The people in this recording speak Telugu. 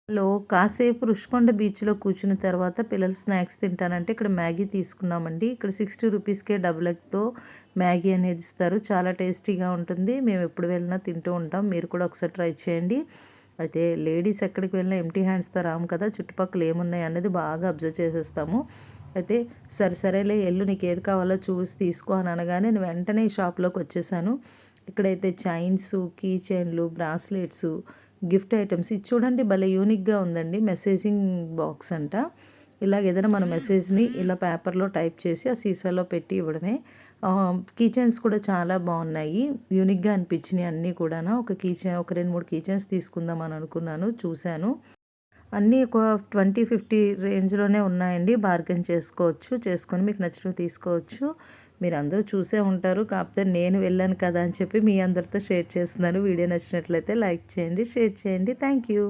లో కాసేపు రుషికొండ బీచ్‌లో కూర్చున్న తర్వాత పిల్లలు స్నాక్స్ తింటానంటే ఇక్కడ మ్యాగీ తీసుకున్నామండి. ఇక్కడ 60 రూపీస్‌కే డబుల్ ఎగ్‌తో మ్యాగీ అనేది ఇస్తారు. చాలా టేస్టీగా ఉంటుంది. మేము ఎప్పుడు వెళ్ళినా తింటూ ఉంటాం. మీరు కూడా ఒకసారి ట్రై చేయండి. అయితే లేడీస్ ఎక్కడికి వెళ్ళినా ఎంప్టీ హ్యాండ్స్‌తో రాము కదా! చుట్టుపక్కల ఏమున్నాయి అన్నది బాగా అబ్జర్వ్ చేసేస్తాము. అయితే సరేలే ఎళ్ళు నీకేది కావాలో చూసి తీసుకో అని అనగానే నేను వెంటనే ఈ షాప్‌లోకి వచ్చేసాను. ఇక్కడైతే చైన్సు, కీ చైన్‌లు, బ్రాస్లెట్సు, గిఫ్ట్ ఐటెమ్స్ ఇది చూడండి భలే యూనిక్‌గా ఉందండి. మెసేజింగ్ బాక్స్ అంట. ఇలాగ ఏదైనా మన మెసేజ్‌ని ఇలా పేపర్‌లో టైప్ చేసి ఆ సీసాలో పెట్టి ఇవ్వడమే. కీ చైన్స్ కూడా చాలా బాగున్నాయి. యూనిక్‌గా అనిపించినాయి అన్నీ కూడాను. ఒక 2, 3 కీ చైన్స్ తీసుకుందాం అని అనుకున్నాను. చూశాను. అన్నీ ఒక 20, 50 రేంజ్‌లోనే ఉన్నాయండి. బార్గెన్ చేసుకొని మీకు నచ్చినవి తీసుకోవచ్చు. మీరందరూ చూసే ఉంటారు. కాకపోతే నేను వెళ్ళాను కదా అని చెప్పి మీ అందరితో షేర్ చేస్తున్నాను. వీడియో నచ్చినట్లయితే లైక్ చేయండి, షేర్ చేయండి. Thank you.